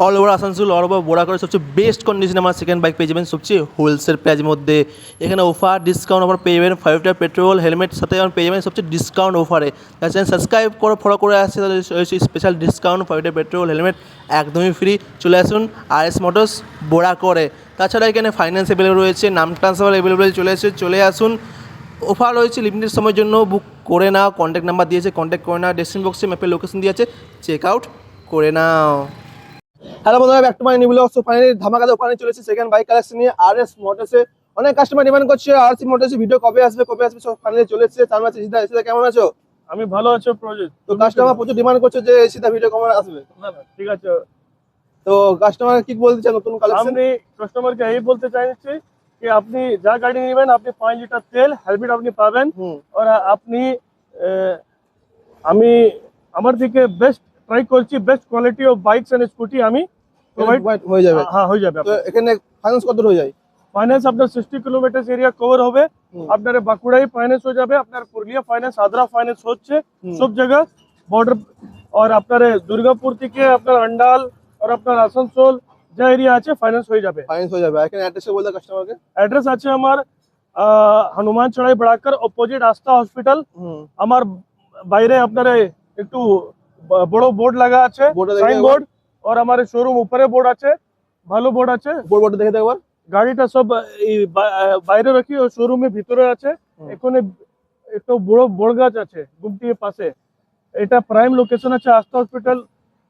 All over Asansol all over বোরা করে সবচেয়ে বেস্ট কন্ডিশনে আমার সেকেন্ড বাইক পেয়ে যাবেন সবচেয়ে হোলসেল প্রাইজের মধ্যে। এখানে অফার ডিসকাউন্ট অফার পেয়ে যাবেন, 5 লিটার পেট্রোল হেলমেট সাথে আমার পেয়ে যাবেন সবচেয়ে ডিসকাউন্ট অফারে। যারা চ্যানেল সাবস্ক্রাইব করে ফলো করে আসছে তাদের special discount, 5 litre petrol helmet একদমই ফ্রি। চলে আসুন RS মোটরস বোরা করে। তাছাড়া এখানে ফাইন্যান্স অ্যাভেলেবল রয়েছে, নাম ট্রান্সফার অ্যাভেলেবল চলে আসুন। অফার রয়েছে লিমিটেড সময়ের জন্য, বুক করে নাও। কন্ট্যাক্ট নাম্বার দিয়েছে, কন্ট্যাক্ট করে নাও। ডেসক্রিপশন বক্সে ম্যাপের লোকেশন দিয়েছে, চেক আউট করে নাও। হ্যালো বন্ধুরা, back to my new blog. So finally ধামাকাতে ওখানে চলেছে সেকেন্ড বাইক কালেকশন নিয়ে RS মোটরসে। অনেক কাস্টমার ডিমান্ড করছে RC মোটরসে ভিডিও কবে আসবে। সো ফাইনালি চলে এসেছে। সামনে আছে সিধা। সিধা কেমন আছো? আমি ভালো আছি প্রজিত। তো কাস্টমার প্রচুর ডিমান্ড করছে যে সিধা ভিডিও কবে আসবে। না না ঠিক আছে। তো কাস্টমার কি বলতে চান নতুন কালেকশন? আমি কাস্টমারকে এই বলতে চাইছি कि আপনি যা গাড়ি নেবেন আপনি 5 লিটার তেল হেলমেট আপনি পাবেন। আর আপনি আমি আমার থেকে বেস্ট ট্রাই করছি, best quality of bikes and scooty আমি প্রোভাইড হয়ে যাবে। হ্যাঁ হয়ে যাবে। তো এখানে ফাইন্যান্স কত হয়ে যায়? ফাইন্যান্স আপনার 60 কিলোমিটার এরিয়া কভার হবে। আপনার বাঁকুড়াই ফাইন্যান্স হয়ে যাবে, আপনার পুরুলিয়া ফাইন্যান্স, আদ্রা ফাইন্যান্স হচ্ছে সব জায়গা বর্ডার। और আপনার দুর্গাপুর থেকে আপনার अंडाल और আপনার আসানসোল যা এরিয়া আছে ফাইন্যান্স হয়ে যাবে। এখানে অ্যাড্রেসে বলতে কাস্টমারকে। অ্যাড্রেস আছে আমার হনুমান চড়াই বড়াকর অপোজিট আস্থা হসপিটাল। আমার বাইরে আপনার একটু বড় বোর্ড লাগা আছে, সাইন বোর্ড। और আমার শোরুম উপরে বোর্ড আছে, ভালো বোর্ড আছে। বোর্ড দেখে দেখো একবার। গাড়িটা সব বাইরে রাখি ও শোরুমের ভিতরে আছে। এখানে একটু বড় বড় গাছ আছে গুমটির পাশে। এটা প্রাইম লোকেশন আছে আস্থা হসপিটাল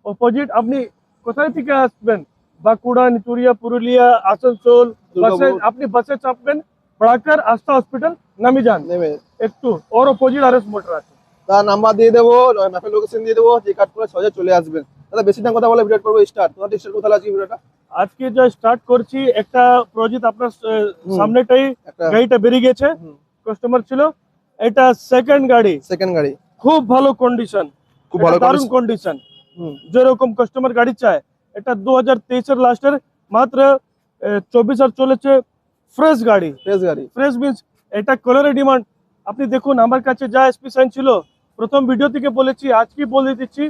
অপোজিট। আপনি কোথায় থেকে আসবেন, বাঁকুড়া, নিতুরিয়া, পুরুলিয়া, আসানসোল, বাসে আপনি বাসে চাপবেন বড়াকর আস্থা হসপিটাল নামি যান, নেমে একটু ওর অপোজিট RS মোটর আছে। তার নাম্বার দিয়ে দেবো, ম্যাপের লোকেশন দিয়ে দেবো, যে কাট করে সহজে চলে আসবেন। দাদা বেশি টাইম কথা বলে ভিডিও করবো স্টার্ট। তোমার স্টার্ট কোথায় আছে ভিডিওটা? আজকে যা স্টার্ট করছি একটা প্রজিত আপনার সামনেটাই গাড়িটা বেরিয়ে গেছে, কাস্টমার ছিল। এটা সেকেন্ড গাড়ি, খুব ভালো কন্ডিশন, খুব ভালো দারুণ কন্ডিশন, যেরকম কাস্টমার গাড়ি চায়। এটা 2023 এর লাস্টের মাত্র 24 আর চলেছে। ফ্রেশ গাড়ি, ফ্রেশ মিন্স এটা কালারের ডিমান্ড। আপনি দেখুন আমার কাছে যা এসপি সাইন ছিল, প্রথম ভিডিও থেকে বলেছি, আজকে বলে দিচ্ছি,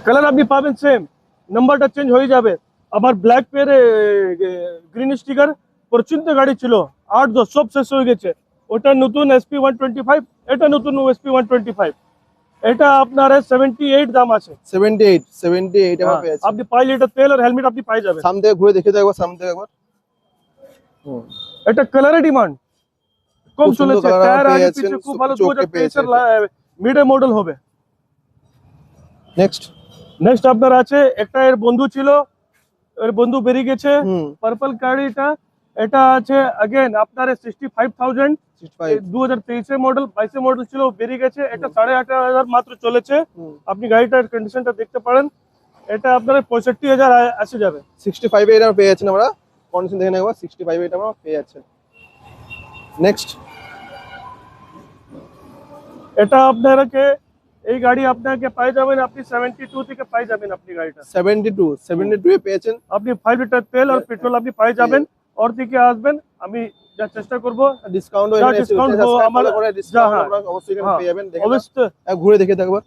কালার আপনি পাবেন সেম, নাম্বারটা চেঞ্জ হয়ে যাবে। আমার ব্ল্যাক পের গ্রিন স্টিকার পরিচিত গাড়ি ছিল 8-10 সব শেষ হয়ে গেছে। ওটা নতুন SP 125, এটা নতুন SP 125। এটা আপনার 78 দাম আছে। 78 আমার পেয়ে আছে। আপনি 5 লিটার তেল আর হেলমেট আপনি পাই যাবেন। সামনে ঘুরে দেখে দাও একবার, সামনে একবার। এটা কালারের ডিমান্ড, কম চলেছে, টায়ার আগে পিছে খুব ভালো। 2023 এর মিড মডেল হবে। নেক্সট আপনার আছে একটা, এর বন্ধু ছিল, এর বন্ধু বেরিয়ে গেছে, পার্পল গাড়িটা। এটা আছে अगेन আপনার 65,000, 2023 এর মডেল, 22 এর মডেল ছিল, বেরিয়ে গেছে। এটা 18,500 মাত্র চলেছে। আপনি গাড়িটার কন্ডিশনটা দেখতে পারেন। এটা আপনার 65,000 আসে যাবে। 65 এর আমরা পেয়ে যাচ্ছেন, আমরা কন্ডিশন দেখে নেব। 65 এর আমরা পেয়ে যাচ্ছেন। নেক্সট এটা আপনাকে এই গাড়ি আপনাকে পাই যাবেন, আপনি 72 থেকে পাই যাবেন। আপনি গাড়িটা 72 এ পেয়েছেন। আপনি 5 লিটার তেল আর পেট্রোল আপনি পাই যাবেন। ওর দিকে আসবেন, আমি যা চেষ্টা করব ডিসকাউন্ট আমার অবশ্যই এখানে পেয়ে যাবেন। অবশ্যই ঘুরে দেখে দেখো।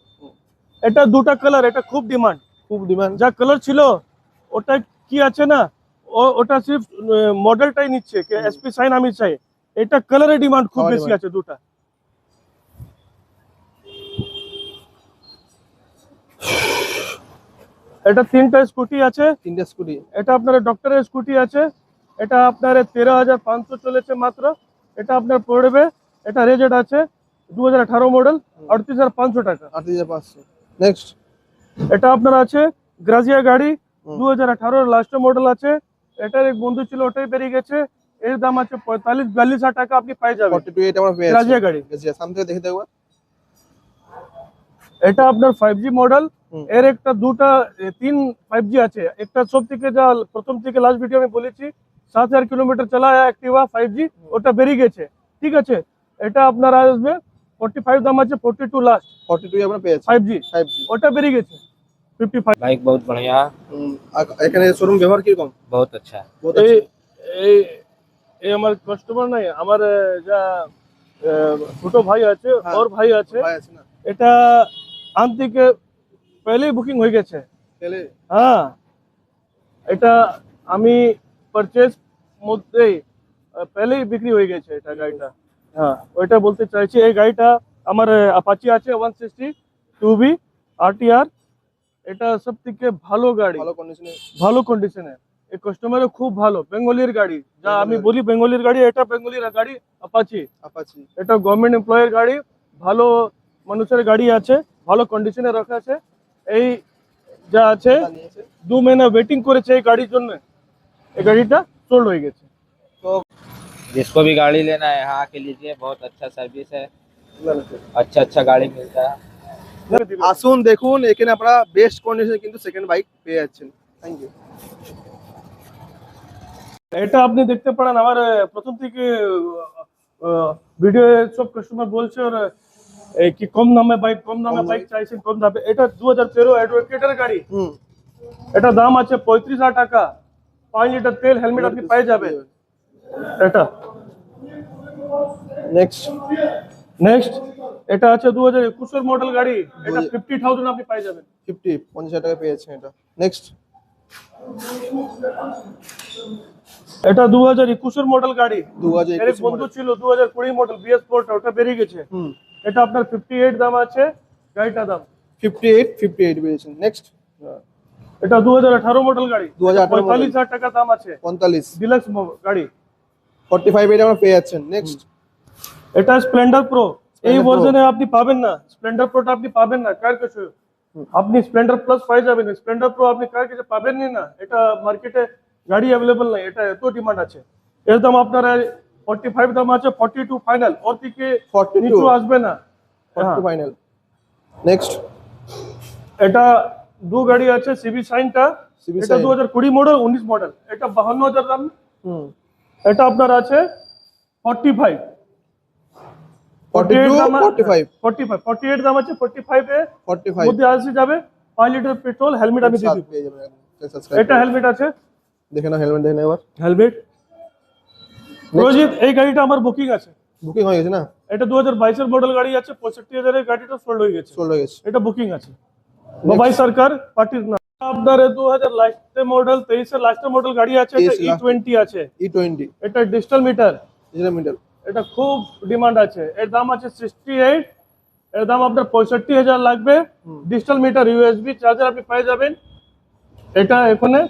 এটা দুটা কালার, এটা খুব ডিমান্ড। যা কালার ছিল ওটা কি আছে না, ওটা সির্ফ মডেলটাই নিচ্ছে कि এসপি সাইন আমি চাই। এটা কালারের ডিমান্ড খুব বেশি আছে দুটা। এটা তিনটা স্কুটি আছে, এটা আপনার ডক্টরের স্কুটি আছে। এটা আপনার 13,500 চলেছে মাত্র। এটা আপনার পড়বে, এটা রেজেড আছে 2018 মডেল, 38,500 টাকা। 38,500। নেক্সট এটা আপনার আছে গ্রাজিয়া গাড়ি, 2018 লাস্ট মডেল আছে। এটার এক বন্ধু ছিল, ওটাই বেরিয়ে গেছে। এর দাম আছে 45,000 টাকা আপনি পাই যাবেন। 42 এটা আমরা পেয়ে গ্রাজিয়া গাড়ি। সামনে দেখে দেখো। এটা আপনার 5G মডেল। এর একটা দুটা 3 5G আছে। একটা সব থেকে যা প্রথম থেকে লাস্ট ভিডিও আমি বলেছি 7,000 কিলোমিটার চলা অ্যাক্টিভা 5G, ওটা বেরিয়ে গেছে। ঠিক আছে, এটা আপনার আসবে 45 দাম আছে, 42 লাস্ট। 42 আমরা পেয়েছি 5G, ওটা বেরিয়ে গেছে 55। बाइक बहुत बढ़िया, এখানে শোরুম ব্যবহার কি রকম? बहुत अच्छा। এই আমার কাস্টমার নাই, আমার যা ছোট ভাই আছে ওর ভাই আছে। এটা আন থেকে পहले বুকিং হয়ে গেছে। হ্যাঁ, এটা আমি পারচেজ মধ্যেই પહેલેই বিক্রি হয়ে গেছে এটা গাড়িটা। হ্যাঁ, ওইটা বলতে চাইছি। এই গাড়িটা আমার অ্যাপাচি আছে 160 2B RTR। এটা সব থেকে ভালো গাড়ি, ভালো কন্ডিশনে ভালো কন্ডিশনে। এই কাস্টমারও খুব ভালো। বেঙ্গলির গাড়ি, যা আমি বলি বেঙ্গলির গাড়ি, এটা বেঙ্গলির গাড়ি অ্যাপাচি। আপাচি। এটা গভর্নমেন্ট এমপ্লয়ের গাড়ি, ভালো মানুষের গাড়ি আছে, ভালো কন্ডিশনে রাখা আছে। এই যা আছে 2 মহিনা ওয়েটিং করেছে এই গাড়ির জন্য, এই গাড়িটা সোল্ড হয়ে গেছে। তো जिसको भी गाड़ी लेना है यहाँ आके लीजिए, बहुत अच्छा सर्विस है, अच्छा गाड़ी मिलता है। আসুন দেখুন, এখানে আপনারা বেস্ট কন্ডিশনে কিন্তু সেকেন্ড বাইক পেয়ে যাচ্ছেন। Thank you. এটা আপনি দেখতে পারেন আমার প্রথম থেকে ভিডিও সব কাস্টমার বলছে ওর কি কম দামে বাইক চাইছেন, কম দামে। এটা 2013 অ্যাডভোকেটের গাড়ি। এটা দাম আছে 35,000 টাকা। 5 লিটার তেল, হেলমেট আপনি পেয়ে যাবেন। এটা নেক্সট এটা আছে 2021 মডেল গাড়ি। এটা 50,000 আপনি পেয়ে যাবেন। 50,000 টাকা পেয়ে যাচ্ছেন এটা। নেক্সট এটা 2021 মডেল গাড়ি। 2021 এর বন্ধু ছিল 2020 মডেল BS4, ওটা বেরিয়ে গেছে। এটা আপনার 58 দাম আছে গাড়িটা দাম। 58 পেয়েছেন। নেক্সট এটা 2018 মডেল গাড়ি। 2018 মডেল। 45,000 টাকা দাম আছে। 45 ডিলাক্স গাড়ি। 45 এটা আমরা পেয়ে যাচ্ছেন। নেক্সট এটা স্প্লেন্ডার প্রো। এই Pro। ভার্সনে আপনি পাবেন না, স্প্লেন্ডার প্রোটা আপনি পাবেন না কার কাছে। আপনি স্প্লেন্ডার প্লাস পেয়ে যাবেন, স্প্লেন্ডার প্রো আপনি কার কাছে পাবেনই না। এটা মার্কেটে গাড়ি অ্যাভেলেবল নাই, এটা এত ডিমান্ড আছে। এর দাম আপনার 45 দাম আছে, 42 ফাইনাল। ওর থেকে 42 নিচু আসবে না। 42 ফাইনাল। নেক্সট এটা দু গাড়ি আছে সিবি সাইনটা। CB এটা Shine। 2020 model 19 model. এটা 52,000 দাম। এটা আপনার আছে 45 42 দাম 45 48 দাম আছে। 45 এ 45 মধ্যে আসে যাবে। 5 লিটার পেট্রোল, হেলমেট আমি দিয়ে দিব। পেয়ে যাবেন। এটা হেলমেট আছে, দেখে নাও, হেলমেট দেখে নাও এবার। হেলমেট। প্রজিত এই গাড়িটা আমার বুকিং আছে। বুকিং হয়ে গেছে না? এটা 2022 এর মডেল গাড়ি আছে। 65,000 এর গাড়িটা সোল্ড হয়ে গেছে। সোল্ড হয়ে গেছে। এটা বুকিং আছে। বাবাই সরকার পার্টির না। আপনার 2000 লাস্টের মডেল, 23 এর লাস্টের মডেল গাড়ি আছে। এটা 23 E20 আছে। E20 এটা ডিজিটাল মিটার। মিটার। এটা খুব ডিমান্ড আছে। এর দাম আছে 68। এর দাম আপনার 65,000 লাগবে। ডিজিটাল মিটার, ইউএসবি চার্জার আপনি পেয়ে যাবেন। এটা এখানে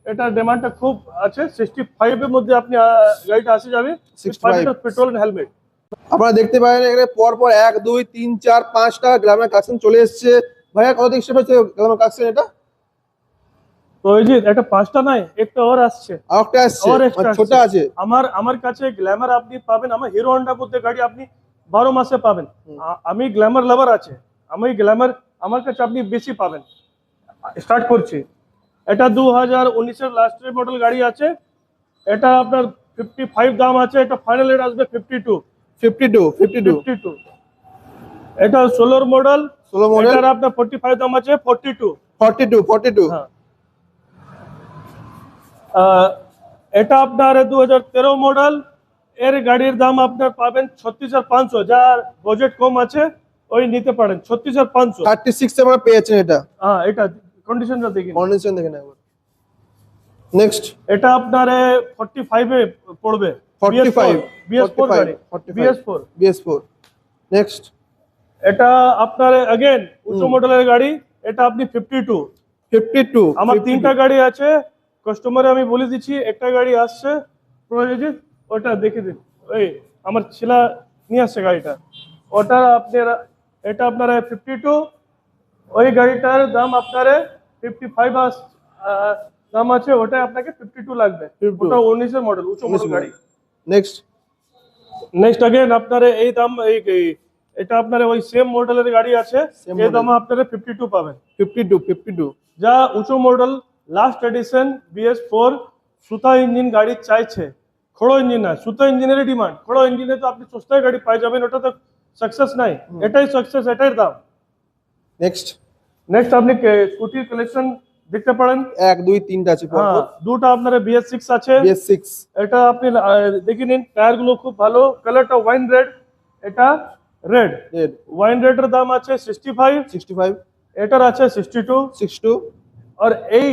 এটা ডিমান্ডটা খুব আছে। 65 এর মধ্যে আপনি গাড়িটা আসে যাবে। 65 লিটার পেট্রোল এন্ড হেলমেট। আপনারা দেখতে পারেন এখানে পর পর 1 2 3 4 5টা গ্রামের কালেকশন চলে এসেছে। ভাইয়া কত দিক স্টার্ট হচ্ছে গ্রামের কালেকশন এটা? প্রয়োজিত এটা 5টা নাই, একটা আর আসছে। আরেকটা আসছে, আর extra ছোট আসছে। আছে। আমার কাছে গ্ল্যামার আপনি পাবেন। আমার হিরো হন্ডা মধ্যে গাড়ি আপনি 12 মাসে পাবেন। আমি গ্ল্যামার লাভার আছে। আমি গ্ল্যামার আমার কাছে আপনি বেশি পাবেন। স্টার্ট করছি। এটা 2019 এর লাস্টের মডেল গাড়ি আছে। এটা আপনার 55 দাম আছে। এটা ফাইনাল রেট আসবে 52। 52 এটা 16 মডেল। 16 মডেল। এটার আপনার 45 দাম আছে 42। 42 হ্যাঁ। এটা আপনার 2013 মডেল। এর গাড়ির দাম আপনার পাবেন 36,500। যার বাজেট কম আছে ওই নিতে পারেন। 36,500। 36 এ আমরা পেয়ে যাচ্ছেন এটা। হ্যাঁ, এটা কন্ডিশনটা দেখুন। কন্ডিশন দেখে নাও একবার। নেক্সট এটা আপনার 45 এ পড়বে। 45 BS4 গাড়ি। 45 BS4। নেক্সট এটা আপনার अगेन উচ্চ মডেলের গাড়ি। এটা আপনি 52। আমার 3টা গাড়ি আছে। কাস্টমারে আমি বলে দিচ্ছি, একটা গাড়ি আসছে প্রয়োজিত, ওটা দেখে দিন। ওই আমার ছেলে নিয়ে আসছে গাড়িটা। ওটা আপনার এটা আপনার 52। ওই গাড়িটার দাম আপনার 55 দাম আছে। ওটা আপনাকে 52 লাগবে। 52 ওটা 19 এর মডেল, উচ্চ মডেল গাড়ি। নেক্সট अगेन আপনার এই দাম এটা আপনার ওই সেম মডেলের গাড়ি আছে। এই দাম আপনারা 52 পাবেন। 52 যা উঁচু মডেল লাস্ট এডিশন BS4 সুতা ইঞ্জিন গাড়ি চাইছে। খড়ো ইঞ্জিন না, সুতা ইঞ্জিনের ডিমান্ড। খড়ো ইঞ্জিনে তো আপনি সস্তায় গাড়ি পাই যাবেন, ওটা তো সাকসেস নাই। এটাই সাকসেস, এটাই দাম। নেক্সট আপনি স্কুটির কালেকশন দেখতে পারেন। 1 2 3টা আছে পর পর। দুটো আপনার BS6 আছে। BS6 এটা আপনি দেখে নিন। টায়ার গুলো খুব ভালো। কালারটা ওয়াইন রেড। এটা রেড। ওয়াইন রেডের দাম আছে 65।65 এটার আছে 62।62 আর এই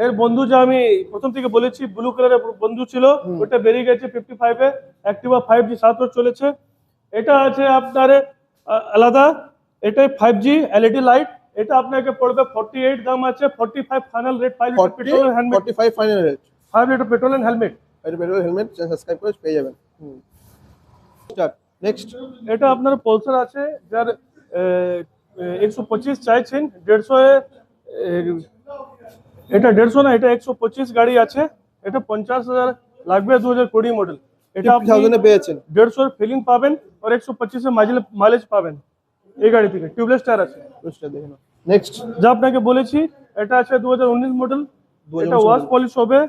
এর বন্ধু যা আমি প্রথম থেকে বলেছি ব্লু কালারের বন্ধু ছিল, ওটা বেরিয়ে গেছে 55 এ। অ্যাক্টিভা 5G 7 ওর চলেছে। এটা আছে আপনার আলাদা, এটা 5G LED লাইট। এটা আপনাকে পড়বে 48 দাম আছে, 45 final rate. 5 litre petrol and helmet, 45 final rate. 5 litre petrol and helmet. এটা পেট্রোল হেলমেট সাবস্ক্রাইব করে পেয়ে যাবেন। স্টার্ট। নেক্সট। এটা আপনার পালসার আছে, যার 125 চাইছেন, 150 এ এটা 150 না, এটা 125 গাড়ি আছে। এটা 50,000 লাগবে, 2020 মডেল। এটা আপনি 50,000 এ পেয়েছেন। 150 এর ফিলিং পাবেন আর 125 এর মাইলেজ পাবেন এই গাড়ি থেকে। টিউবলেস টায়ার আছে। বুঝতে দেখুন। নেক্সট। যা আপনাকে বলেছি, এটা আছে 2019 মডেল। এটা ওয়াশ পলিশ হবে,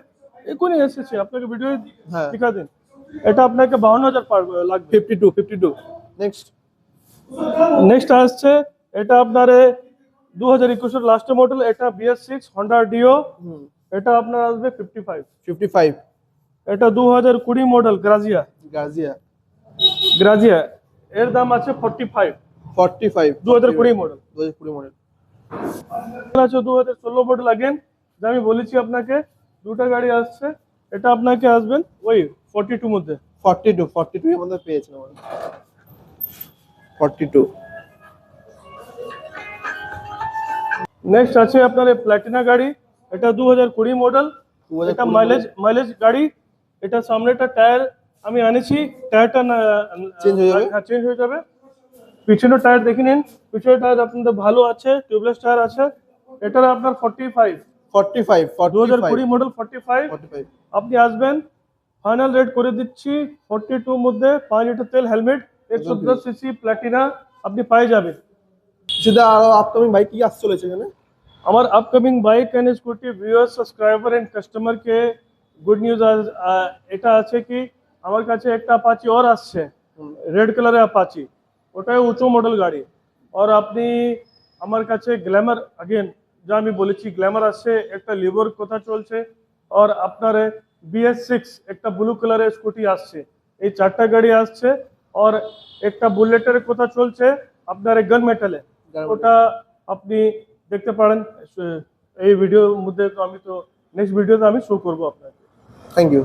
এখনই এসেছে, আপনাকে ভিডিও হ্যাঁ। দেখা দিন। এটা আপনাকে 52,000 লাগবে। 52। নেক্সট। নেক্সট আসছে, এটা আপনার 2021 এর লাস্ট মডেল। এটা BS6 হন্ডা ডিও। এটা আপনার আসবে 55। এটা 2020 মডেল গ্রাজিয়া। এর দাম আছে 45। 2020 মডেল। 2020 মডেল। আছে 2016 মডেল আগেন, যা আমি বলেছি আপনাকে দুটো গাড়ি আসছে। এটা আপনাকে আসবেন ওই 42 মধ্যে। 42 এর মধ্যে পেয়েছেন আমাদের। 42। নেক্সট আছে আপনার প্ল্যাটিনা গাড়ি। এটা 2020 মডেল। এটা মাইলেজ গাড়ি। এটা সামনেটা টায়ার আমি আনেছি, টায়ারটা চেঞ্জ হয়ে যাবে। হ্যাঁ, চেঞ্জ হয়ে যাবে। পিছনের টায়ার দেখে নিন, পিছনের টায়ার আপনাদের ভালো আছে, টিউবলেস টায়ার আছে। এটার আপনার 45। 2020 মডেল 45। আপনি আসবেন, ফাইনাল রেট করে দিচ্ছি 42 মধ্যে। 5 লিটার তেল, হেলমেট, 110 সিসি প্ল্যাটিনা আপনি পেয়ে যাবেন। সেটা আরো আপকামিং বাইক কি আসছে চলেছে এখানে? আমার upcoming bike and scooty viewer, subscriber and customer কে গুড নিউজ এটা আছে কি আমার কাছে একটা অ্যাপাচি ওর আসছে, রেড কালারের অ্যাপাচি। ওটাই উঁচু মডেল গাড়ি। আর আপনি আমার কাছে গ্ল্যামার, আগেন যা আমি বলেছি গ্ল্যামার আসছে, একটা লিভোর কথা চলছে। আর আপনার BS6 একটা ব্লু কালারের স্কুটি আসছে। এই চারটা গাড়ি আসছে। আর একটা বুলেটের কথা চলছে আপনার গান মেটালে, ওটা আপনি দেখতে পারেন এই ভিডিওর মধ্যে। তো আমি তো নেক্সট ভিডিওতে আমি শো করবো আপনাকে। Thank you.